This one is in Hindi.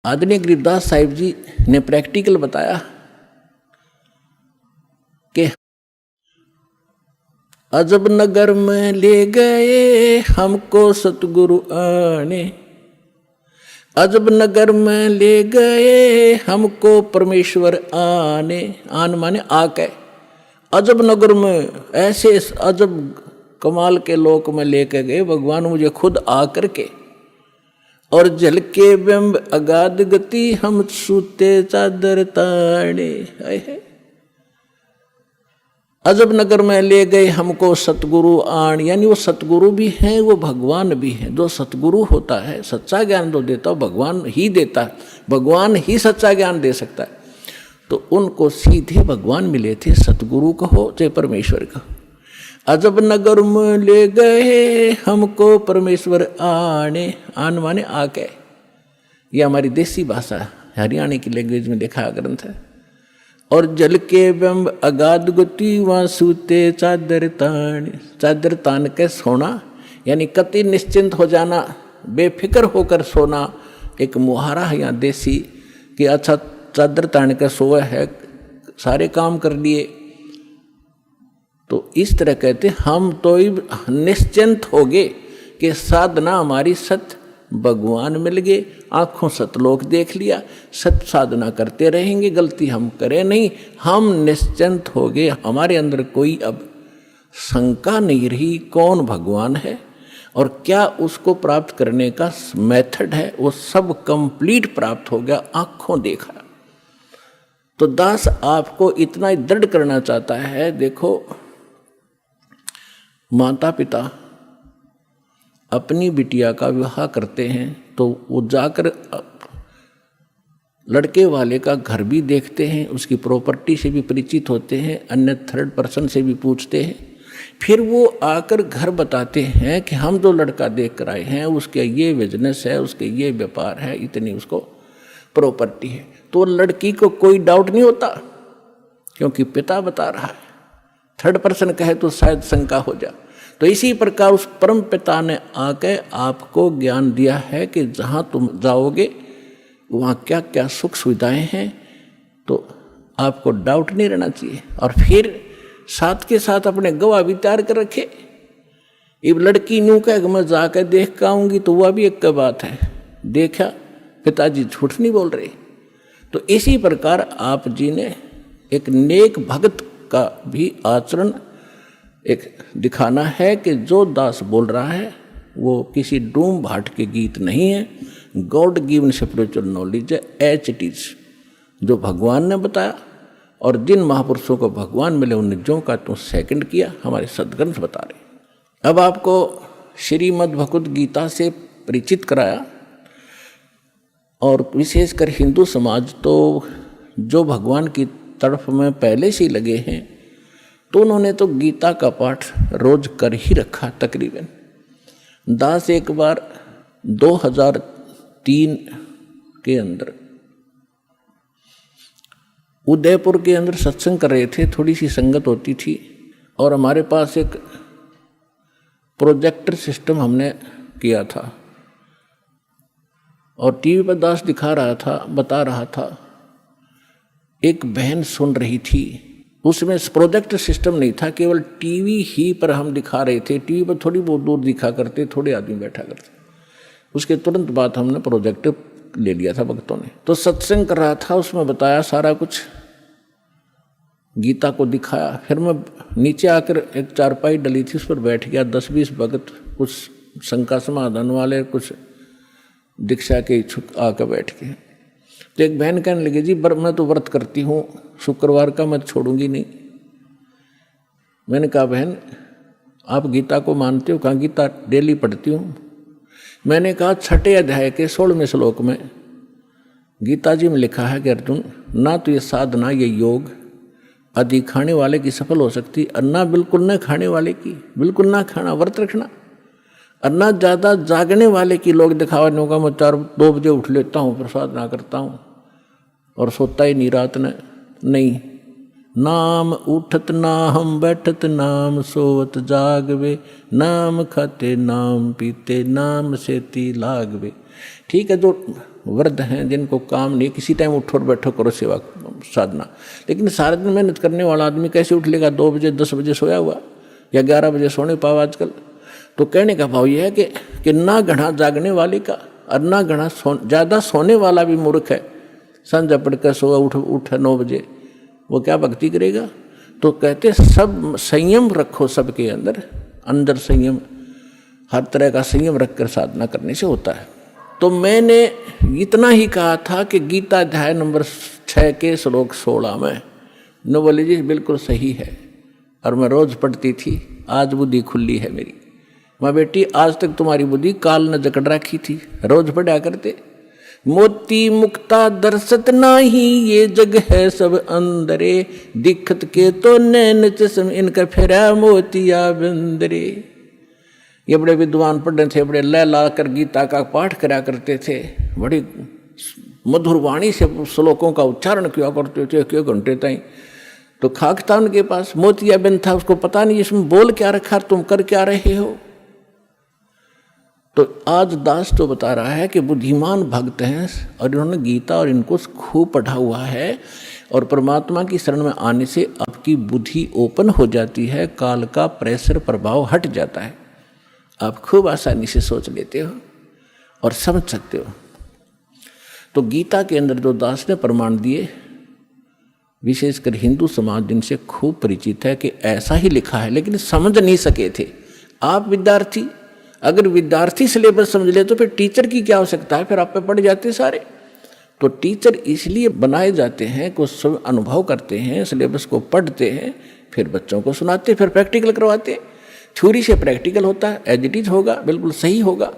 आदरणीय गरीबदास साहिब जी ने प्रैक्टिकल बताया कि अजब नगर में ले गए हमको सतगुरु आने, अजब नगर में ले गए हमको परमेश्वर आने। आन माने आके, अजब नगर में ऐसे अजब कमाल के लोक में लेके गए भगवान मुझे खुद आकर के। और जल के बिंब अगाध गति हम सूते चादर ताड़े। अजब नगर में ले गए हमको सतगुरु आण, यानी वो सतगुरु भी हैं, वो भगवान भी हैं। जो सतगुरु होता है, सच्चा ज्ञान जो देता है भगवान ही देता है, भगवान ही सच्चा ज्ञान दे सकता है। तो उनको सीधे भगवान मिले थे, सतगुरु कहो चाहे परमेश्वर कहो। अजब नगर में ले गए हमको परमेश्वर आने, आन माने आके। ये हमारी देसी भाषा हरियाणा की लैंग्वेज में लिखा ग्रंथ है। और जल के बिंब अगाध गति वहाँ सूते चादर तान, चादर तान के सोना यानी कति निश्चिंत हो जाना, बेफिक्र होकर सोना। एक मुहारा है यहाँ देसी कि अच्छा चादर तान के सोए है, सारे काम कर लिए। तो इस तरह कहते हम तो निश्चिंत हो गए कि साधना हमारी सत भगवान मिल गए, आँखों सतलोक देख लिया, सत साधना करते रहेंगे, गलती हम करें नहीं, हम निश्चिंत हो गए। हमारे अंदर कोई अब शंका नहीं रही कौन भगवान है और क्या उसको प्राप्त करने का मेथड है, वो सब कंप्लीट प्राप्त हो गया, आँखों देखा। तो दास आपको इतना ही दृढ़ करना चाहता है। देखो माता पिता अपनी बिटिया का विवाह करते हैं तो वो जाकर लड़के वाले का घर भी देखते हैं, उसकी प्रॉपर्टी से भी परिचित होते हैं, अन्य थर्ड पर्सन से भी पूछते हैं। फिर वो आकर घर बताते हैं कि हम जो लड़का देख कर आए हैं उसके ये बिजनेस है, उसके ये व्यापार है, इतनी उसको प्रॉपर्टी है। तो लड़की को कोई डाउट नहीं होता क्योंकि पिता बता रहा है। थर्ड पर्सन कहे तो शायद शंका हो जाए। तो इसी प्रकार उस परम पिता ने आके आपको ज्ञान दिया है कि जहाँ तुम जाओगे वहाँ क्या क्या सुख सुविधाएं हैं, तो आपको डाउट नहीं रहना चाहिए। और फिर साथ के साथ अपने गवाह भी तैयार कर रखे। अब लड़की न्यू कह मैं जाकर देख कर आऊँगी तो वह भी एक बात है, देखा पिताजी झूठ नहीं बोल रहे। तो इसी प्रकार आप जी ने एक नेक भक्त का भी आचरण एक दिखाना है कि जो दास बोल रहा है वो किसी डूम भाट के गीत नहीं है, गॉड गिवन स्पिरिचुअल नॉलेज है, एच इट इज जो भगवान ने बताया। और जिन महापुरुषों को भगवान मिले उनने जो का तो सेकंड किया, हमारे सदग्रंथ बता रहे। अब आपको श्रीमद् भगवद गीता से परिचित कराया। और विशेषकर हिंदू समाज तो जो भगवान की तरफ में पहले से ही लगे हैं तो उन्होंने तो गीता का पाठ रोज कर ही रखा तकरीबन। दास एक बार 2003 के अंदर उदयपुर के अंदर सत्संग कर रहे थे, थोड़ी सी संगत होती थी और हमारे पास एक प्रोजेक्टर सिस्टम हमने किया था और टीवी पर दास दिखा रहा था, बता रहा था। एक बहन सुन रही थी, उसमें प्रोजेक्ट सिस्टम नहीं था, केवल टीवी ही पर हम दिखा रहे थे। टीवी पर थोड़ी बहुत दूर दिखा करते, थोड़े आदमी बैठा करते। उसके तुरंत बाद हमने प्रोजेक्ट ले लिया था भक्तों ने। तो सत्संग कर रहा था, उसमें बताया सारा कुछ, गीता को दिखाया। फिर मैं नीचे आकर एक चारपाई डली थी उस पर बैठ गया। 10-20 भगत, कुछ शंका समाधान वाले, कुछ दीक्षा के इच्छुक आकर बैठ गए। तो एक बहन कहने लगी जी मैं तो व्रत करती हूँ, शुक्रवार का मैं छोड़ूंगी नहीं। मैंने कहा बहन आप गीता को मानते हो? कहा गीता डेली पढ़ती हूँ। मैंने कहा 6 अध्याय के 16वें श्लोक में गीता जी में लिखा है कि अर्जुन ना तो ये साधना, ये योग अधिक खाने वाले की सफल हो सकती, और ना बिल्कुल न खाने वाले की, बिल्कुल ना खाना, व्रत रखना। और ना ज़्यादा जागने वाले की, लोग दिखावा नहीं होगा मैं 4-2 बजे उठ लेता हूँ, प्रसाद ना करता हूँ और सोता ही नहीं रात ने, नहीं। नाम उठत ना हम बैठत नाम सोवत जागवे, नाम खाते नाम पीते नाम सेती लागवे। ठीक है, जो वृद्ध हैं जिनको काम नहीं, किसी टाइम उठो और बैठो करो सेवा साधना, लेकिन सारा दिन मेहनत करने वाला आदमी कैसे उठ लेगा? 2 बजे 10 बजे सोया हुआ या 11 बजे सोने पाओ आजकल। तो कहने का भाव यह है कि ना घना जागने वाले का और ना घना ज़्यादा सोने वाला भी मूर्ख है। संध्या पढ़कर सोया उठ 9 बजे, वो क्या भक्ति करेगा? तो कहते सब संयम रखो, सबके अंदर संयम, हर तरह का संयम रखकर साधना करने से होता है। तो मैंने इतना ही कहा था कि गीता अध्याय नंबर 6 के श्लोक 16 में न बोले जी बिल्कुल सही है, और मैं रोज पढ़ती थी, आज बुद्धि खुली है मेरी। माँ बेटी आज तक तुम्हारी बुद्धि काल न जकड़ रखी थी, रोज पढ़ा करते। मोती मुक्ता दर्शत नाही, ये जग है सब अंदरे, दिखत के तो नैन चश्म इनका फेरा मोतिया बंदरे। ये बड़े विद्वान पंडित थे, बड़े लय ला कर गीता का पाठ करा करते थे, बड़ी मधुर वाणी से श्लोकों का उच्चारण किया करते थे 1 घंटे तक। तो खाक था उनके पास, मोतिया बिन था, उसको पता नहीं इसमें बोल क्या रखा, तुम कर क्या रहे हो। तो आज दास तो बता रहा है कि बुद्धिमान भक्त हैं और इन्होंने गीता और इनको खूब पढ़ा हुआ है, और परमात्मा की शरण में आने से आपकी बुद्धि ओपन हो जाती है, काल का प्रेशर प्रभाव हट जाता है, आप खूब आसानी से सोच लेते हो और समझ सकते हो। तो गीता के अंदर जो दास ने प्रमाण दिए, विशेषकर हिंदू समाज जिनसे खूब परिचित है कि ऐसा ही लिखा है, लेकिन समझ नहीं सके थे। आप विद्यार्थी, अगर विद्यार्थी सिलेबस समझ ले तो फिर टीचर की क्या आवश्यकता है, फिर आप पे पढ़ जाते सारे। तो टीचर इसलिए बनाए जाते हैं कि सब अनुभव करते हैं, सिलेबस को पढ़ते हैं, फिर बच्चों को सुनाते, फिर प्रैक्टिकल करवाते। थ्योरी से प्रैक्टिकल होता है, एज इट इज होगा, बिल्कुल सही होगा।